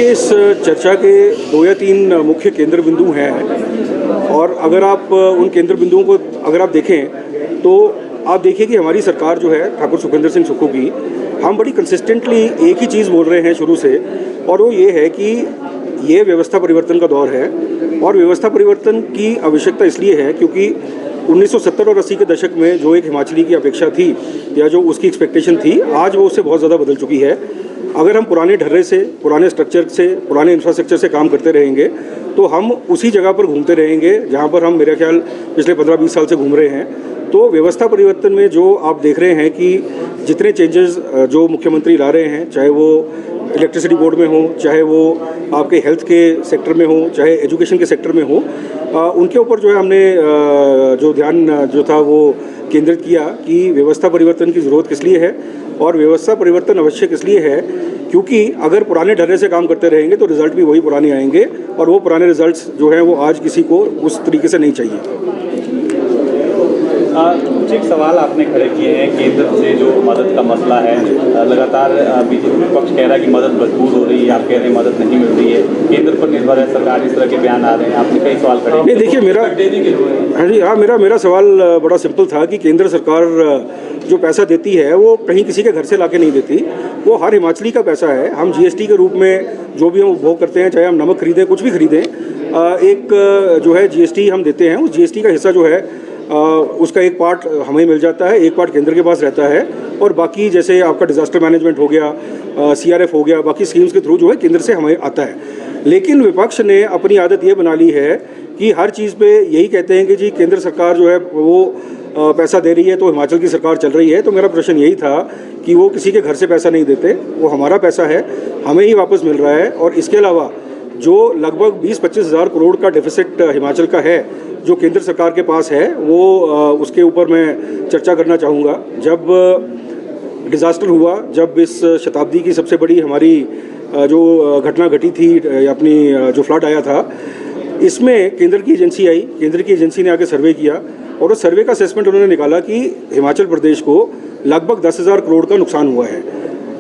देखिए, इस चर्चा के 2 या 3 मुख्य केंद्र बिंदु हैं और अगर आप उन केंद्र बिंदुओं को अगर आप देखें तो आप देखिए कि हमारी सरकार जो है ठाकुर सुखविंदर सिंह सुक्खू की, हम बड़ी कंसिस्टेंटली एक ही चीज़ बोल रहे हैं शुरू से, और वो ये है कि ये व्यवस्था परिवर्तन का दौर है। और व्यवस्था परिवर्तन की आवश्यकता इसलिए है क्योंकि 1970 और 80 के दशक में जो एक हिमाचली की अपेक्षा थी या जो उसकी एक्सपेक्टेशन थी, आज वो उससे बहुत ज़्यादा बदल चुकी है। अगर हम पुराने ढर्रे से, पुराने स्ट्रक्चर से, पुराने इंफ्रास्ट्रक्चर से काम करते रहेंगे तो हम उसी जगह पर घूमते रहेंगे जहाँ पर हम मेरे ख्याल पिछले 15-20 साल से घूम रहे हैं। तो व्यवस्था परिवर्तन में जो आप देख रहे हैं कि जितने चेंजेस जो मुख्यमंत्री ला रहे हैं, चाहे वो इलेक्ट्रिसिटी बोर्ड में हो, चाहे वो आपके हेल्थ के सेक्टर में हो, चाहे एजुकेशन के सेक्टर में हो, उनके ऊपर जो है हमने जो ध्यान जो था वो केंद्रित किया कि व्यवस्था परिवर्तन की ज़रूरत किस लिए है। और व्यवस्था परिवर्तन आवश्यक इसलिए है क्योंकि अगर पुराने ढर्रे से काम करते रहेंगे तो रिज़ल्ट भी वही पुराने आएंगे, और वो पुराने रिज़ल्ट्स जो हैं वो आज किसी को उस तरीके से नहीं चाहिए। कुछ एक सवाल आपने खड़े किए हैं केंद्र से जो मदद का मसला है, लगातार बीजेपी विपक्ष कह रहा है कि मदद मजबूर हो रही है, आप कह रहे हैं मदद नहीं मिल रही है, केंद्र पर निर्भर है सरकार, इस तरह के बयान आ रहे हैं, आपने कई सवाल खड़े। नहीं, देखिए मेरा सवाल बड़ा सिंपल था कि केंद्र सरकार जो पैसा देती है वो कहीं किसी के घर से लाके नहीं देती, वो हर हिमाचली का पैसा है। हम जीएसटी के रूप में जो भी हम उपभोग करते हैं, चाहे हम नमक खरीदें, कुछ भी खरीदें, एक जो है जीएसटी हम देते हैं। उस जीएसटी का हिस्सा जो है उसका एक पार्ट हमें मिल जाता है, एक पार्ट केंद्र के पास रहता है, और बाकी जैसे आपका डिज़ास्टर मैनेजमेंट हो गया, सीआरएफ हो गया, बाकी स्कीम्स के थ्रू जो है केंद्र से हमें आता है। लेकिन विपक्ष ने अपनी आदत ये बना ली है कि हर चीज़ पे यही कहते हैं कि जी केंद्र सरकार जो है वो पैसा दे रही है तो हिमाचल की सरकार चल रही है। तो मेरा प्रश्न यही था कि वो किसी के घर से पैसा नहीं देते, वो हमारा पैसा है, हमें ही वापस मिल रहा है। और इसके अलावा जो लगभग 20-25 हज़ार करोड़ का डेफिसिट हिमाचल का है जो केंद्र सरकार के पास है, वो उसके ऊपर मैं चर्चा करना चाहूँगा। जब डिज़ास्टर हुआ, जब इस शताब्दी की सबसे बड़ी हमारी जो घटना घटी थी, अपनी जो फ्लड आया था, इसमें केंद्र की एजेंसी आई, केंद्र की एजेंसी ने आके सर्वे किया और उस सर्वे का असेसमेंट उन्होंने निकाला कि हिमाचल प्रदेश को लगभग 10,000 करोड़ का नुकसान हुआ है।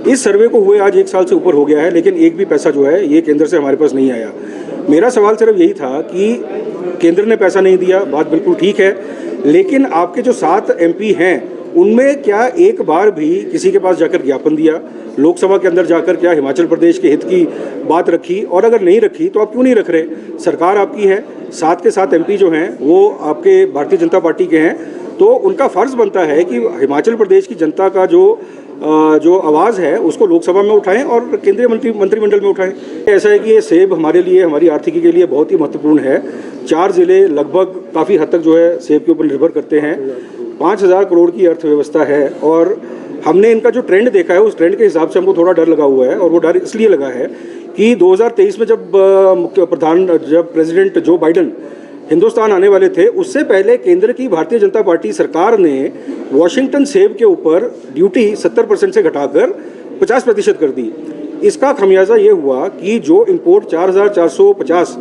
इस सर्वे को हुए आज 1 साल से ऊपर हो गया है, लेकिन एक भी पैसा जो है ये केंद्र से हमारे पास नहीं आया। मेरा सवाल सिर्फ यही था कि केंद्र ने पैसा नहीं दिया, बात बिल्कुल ठीक है, लेकिन आपके जो 7 एमपी हैं उनमें क्या एक बार भी किसी के पास जाकर ज्ञापन दिया, लोकसभा के अंदर जाकर क्या हिमाचल प्रदेश के हित की बात रखी? और अगर नहीं रखी तो आप क्यों नहीं रख रहे? सरकार आपकी है, 7 के 7 एमपी जो हैं वो आपके भारतीय जनता पार्टी के हैं, तो उनका फ़र्ज़ बनता है कि हिमाचल प्रदेश की जनता का जो आवाज़ है उसको लोकसभा में उठाएं और केंद्रीय मंत्रिमंडल में उठाएं। ऐसा है कि ये सेब हमारे लिए, हमारी आर्थिकी के लिए बहुत ही महत्वपूर्ण है। 4 ज़िले लगभग काफ़ी हद तक जो है सेब के ऊपर निर्भर करते हैं। 5,000 करोड़ की अर्थव्यवस्था है और हमने इनका जो ट्रेंड देखा है उस ट्रेंड के हिसाब से हमको थोड़ा डर लगा हुआ है। और वो डर इसलिए लगा है कि 2023 में जब प्रेसिडेंट जो बाइडन हिंदुस्तान आने वाले थे, उससे पहले केंद्र की भारतीय जनता पार्टी सरकार ने वॉशिंगटन सेब के ऊपर ड्यूटी 70% से घटाकर 50% कर दी। इसका खमियाजा ये हुआ कि जो इंपोर्ट 4,450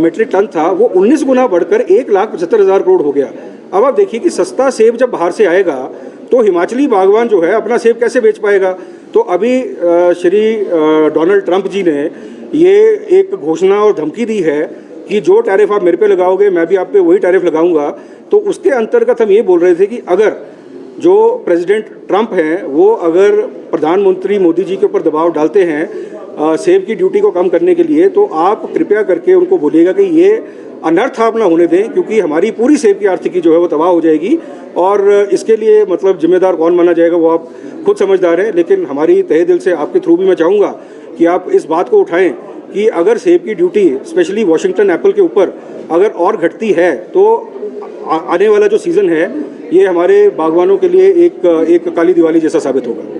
मीट्रिक टन था वो 19 गुना बढ़कर 1,75,000 करोड़ हो गया। अब आप देखिए कि सस्ता सेब जब बाहर से आएगा तो हिमाचली बागवान जो है अपना सेब कैसे बेच पाएगा? तो अभी श्री डोनाल्ड ट्रंप जी ने ये एक घोषणा और धमकी दी है कि जो टैरिफ आप मेरे पे लगाओगे मैं भी आप पे वही टैरिफ लगाऊंगा। तो उसके अंतर्गत हम ये बोल रहे थे कि अगर जो प्रेसिडेंट ट्रंप हैं वो अगर प्रधानमंत्री मोदी जी के ऊपर दबाव डालते हैं सेब की ड्यूटी को कम करने के लिए, तो आप कृपया करके उनको बोलिएगा कि ये अनर्थ आप ना होने दें, क्योंकि हमारी पूरी सेब की आर्थिकी जो है वो तबाह हो जाएगी। और इसके लिए मतलब जिम्मेदार कौन माना जाएगा वो आप खुद समझदार हैं। लेकिन हमारी तहे दिल से आपके थ्रू भी मैं चाहूँगा कि आप इस बात को उठाएं कि अगर सेब की ड्यूटी स्पेशली वॉशिंगटन एप्पल के ऊपर अगर और घटती है तो आने वाला जो सीज़न है ये हमारे बागवानों के लिए एक काली दिवाली जैसा साबित होगा।